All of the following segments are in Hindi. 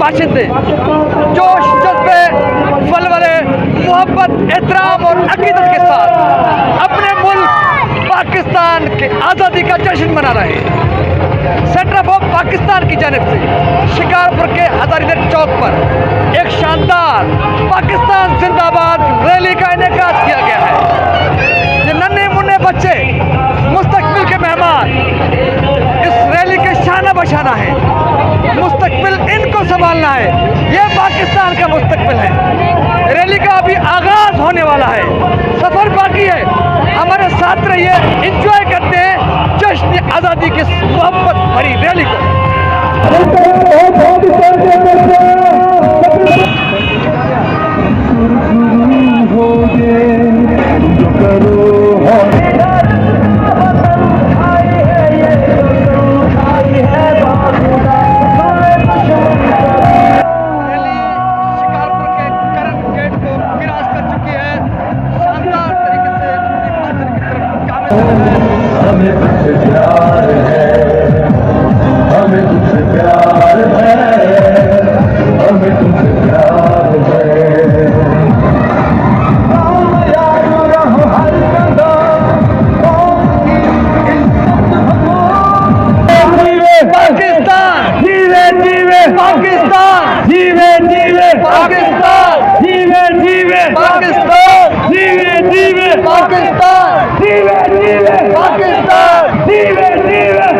बाशिंदे जोश जज्बे वलवले मोहब्बत एहतराम और अकीदत के साथ अपने मुल्क पाकिस्तान के आज़ादी का जश्न मना रहे हैं। सेंटर ऑफ पाकिस्तान की जानिब से शिकारपुर के हजारीगंज चौक पर एक शानदार पाकिस्तान जिंदाबाद रैली का इनेकाद किया गया है। ये नन्हे मुन्ने बच्चे मुस्तकबिल के मेहमान इस रैली के शाना बशाना है। मुस्तकबिल इनको संभालना है, ये पाकिस्तान का मुस्तकबिल है। रैली का अभी आगाज होने वाला है, सफर बाकी है। हमारे साथ रहिए, एंजॉय करते हैं जश्न आज़ादी की मोहब्बत भरी रैली को।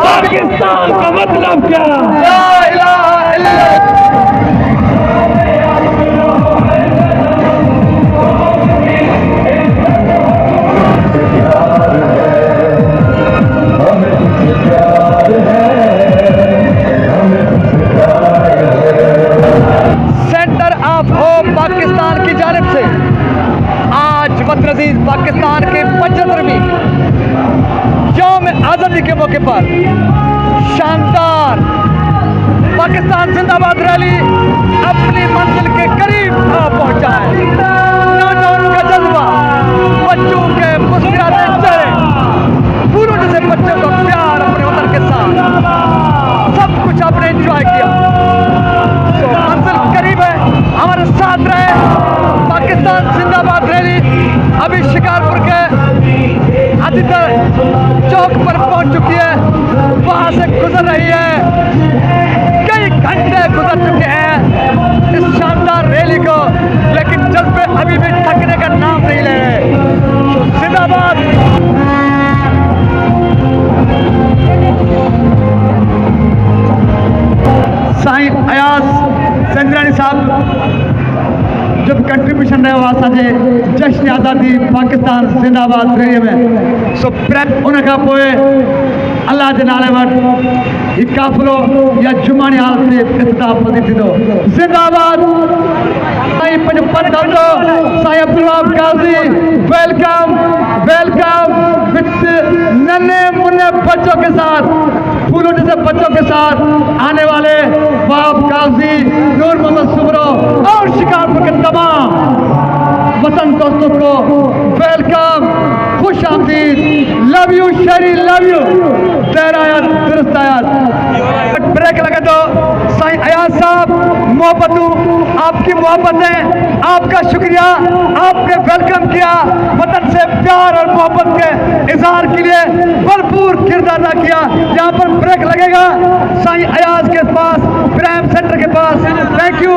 पाकिस्तान का मतलब क्या? ला इलाहा इल्लल्लाह। सेंटर ऑफ होप पाकिस्तान की जानिब से आज वतन-ए-अज़ीज़ पाकिस्तान के 75वीं यौम आज़ादी के मौके पर शानदार पाकिस्तान जिंदाबाद रैली अपनी मंजिल के करीब पहुंचा है। नौजवानों का जज्बा, बच्चों के मुस्कुराते चेहरे, फूलों जैसे बच्चों का प्यार अपने वतन के साथ, सब कुछ आपने एंजॉय किया। तो मंजिल करीब है, हमारे साथ रहे। पाकिस्तान जिंदाबाद रैली अभी शिकारपुर के आदितर चौक पर पहुंच चुकी है, वहां से गुजर रही है। कई घंटे गुजर चुके हैं इस शानदार रैली को, लेकिन जज्बे अभी भी थकने का नाम नहीं ले रहे। जिंदाबाद। साईं अयाज संजरानी साहब जब कंट्रीब्यूशन रहे हुआ असांजे जश्न आज़ादी पाकिस्तान जिंदाबाद रैली में सो उन खां पोइ अल्लाह जे नाले वटि हीउ काफ़िलो या जुमानी हाल ते इख़्तिताम पसंदि थींदो। जिंदाबाद। साईं पंहिंजो पंध हलंदो, Sai Abdul Wahab Qazi welcome welcome with नन्हे मुन्ने बच्चों के साथ, फूलों जैसे बच्चों के साथ आने वाले वहाब काज़ी, नूर मोहम्मद सुमरो और शिकारपुर के तमाम वतन दोस्तों को वेलकम, खुश आमदीद। लव यू शरी, लव यू। देर आयात दुरुस्त आयात। ब्रेक लगे तो साईं अयाज साहब, मोहब्बतों आपकी मोहब्बतें, आपका शुक्रिया, आपने वेलकम किया, वतन से प्यार और मोहब्बत के इजहार के लिए भरपूर किरदार अदा किया। यहाँ पर ब्रेक लगेगा साईं अयाज के पास, प्राइम सेंटर के पास। Thank you.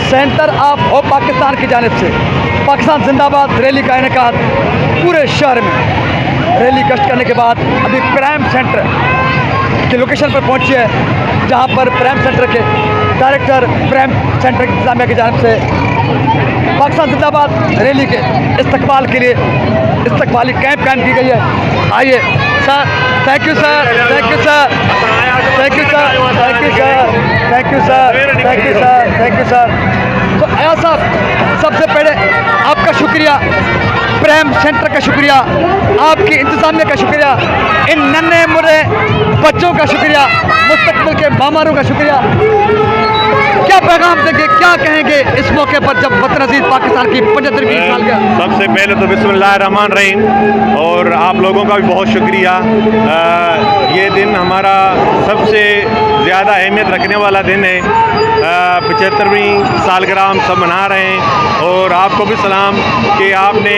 Centre of Hope Pakistan की जानिब से पाकिस्तान जिंदाबाद रैली का इनेकाद पूरे शहर में। रैली गश्त करने के बाद अभी प्राइम सेंटर की लोकेशन पर पहुंची है, जहां पर प्राइम सेंटर के डायरेक्टर प्राइम सेंटर इंतजामिया की जानिब से पाकिस्तान जिंदाबाद रैली के इस्तकबाल के लिए इस्तकबाली कैंप कायम की गई है। आइए sir, thank you sir, thank you sir, thank you sir, thank you sir, thank you sir, thank you sir, thank you sir. तो अयाज साहब, सबसे पहले आपका शुक्रिया, प्रेम सेंटर का शुक्रिया, आपकी इंतजामिया का शुक्रिया, इन नन्हे मुन्ने बच्चों का शुक्रिया, मुस्तकबिल के बामारों का शुक्रिया। क्या पैगाम देंगे, क्या कहेंगे इस मौके पर जब वतन अजीज पाकिस्तान की 75वीं साल का? सबसे पहले तो बिस्मिल्लाहिर्रहमानिर्रहीम, और आप लोगों का भी बहुत शुक्रिया। ये दिन हमारा सबसे ज़्यादा अहमियत रखने वाला दिन है। 75वीं सालगिरह हम सब मना रहे हैं, और आपको भी सलाम कि आपने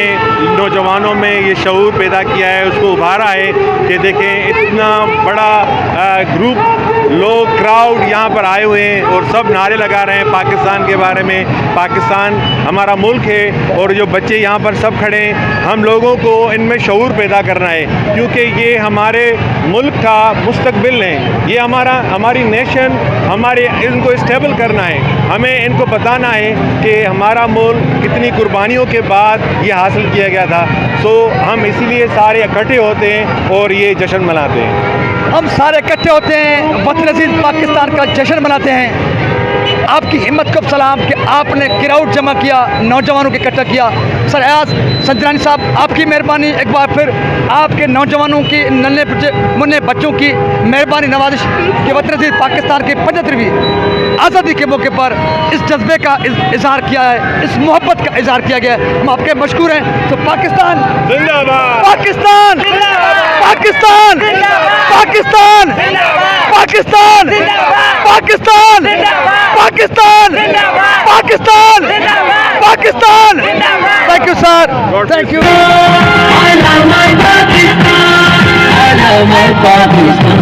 नौजवानों में ये शऊर पैदा किया है, उसको उभारा है कि देखें इतना बड़ा ग्रुप लोग, क्राउड यहाँ पर आए हुए हैं और सब नारे लगा रहे हैं पाकिस्तान के बारे में। पाकिस्तान हमारा मुल्क है, और जो बच्चे यहाँ पर सब खड़े हैं, हम लोगों को इनमें शऊर पैदा करना है, क्योंकि ये हमारे मुल्क का मुस्तकबिल है, ये हमारी नेशन, हमारे इनको स्टेबल करना है। हमें इनको बताना है कि हमारा मुल्क कितनी कुर्बानियों के बाद ये हासिल किया गया था। सो हम इसीलिए सारे इकट्ठे होते हैं और ये जश्न मनाते हैं। हम सारे इकट्ठे होते हैं, वतन अजीज पाकिस्तान का जश्न मनाते हैं। आपकी हिम्मत को सलाम कि आपने क्राउड जमा किया, नौजवानों को इकट्ठा किया। सर अयाज संजरानी साहब, आपकी मेहरबानी, एक बार फिर आपके नौजवानों की, नन्हे मुन्ने बच्चों की मेहरबानी नवाजिश कि वतन अजीज पाकिस्तान की 75वीं आज़ादी के मौके पर इस जज्बे का इजहार किया है, इस मोहब्बत का इजहार किया गया है। हम आपके मशकूर हैं। तो पाकिस्तान जिंदाबाद, Pakistan Pakistan Pakistan Pakistan Pakistan Pakistan Pakistan Pakistan. Thank you sir, thank you. I love my Pakistan. I love my Pakistan.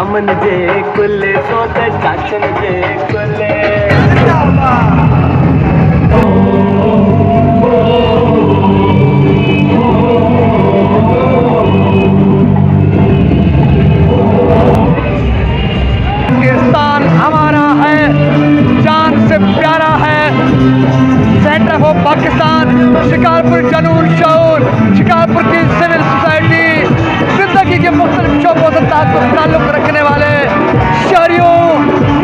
अमन जे कुल्ले सोत चाचन जे कुल्ले। पाकिस्तान हमारा है, जान से प्यारा है। सेंटर ऑफ पाकिस्तान, शिकारपुर जनून शऊर, शिकारपुर की सिविल सोसाइटी, जिंदगी के मुख्तलिफ शोबों से ताल्लुक रखने वाले शहरियों,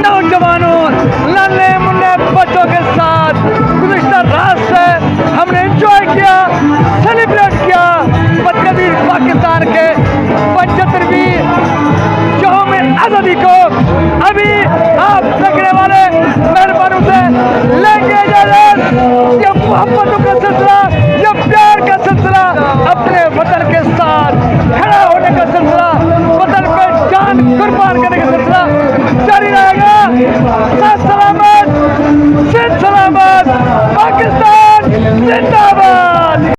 नौजवानों, नन्हे मुन्ने बच्चों के साथ गुज़िश्ता रात से हमने एंजॉय किया, सेलिब्रेट किया वतन अजीज पाकिस्तान के 75वीं यौम आज़ादी को। अभी आप देखने वाले मेहरबानों से लेंगे इजाज़त। ये मोहब्बतों का सिलसिला, ये प्यार का सिलसिला, अपने वतन के साथ खड़ा होने का सिलसिला, वतन पे जान कुर्बान करने का सिलसिला जारी रहेगा। सलामत, सलामत, पाकिस्तान जिंदाबाद।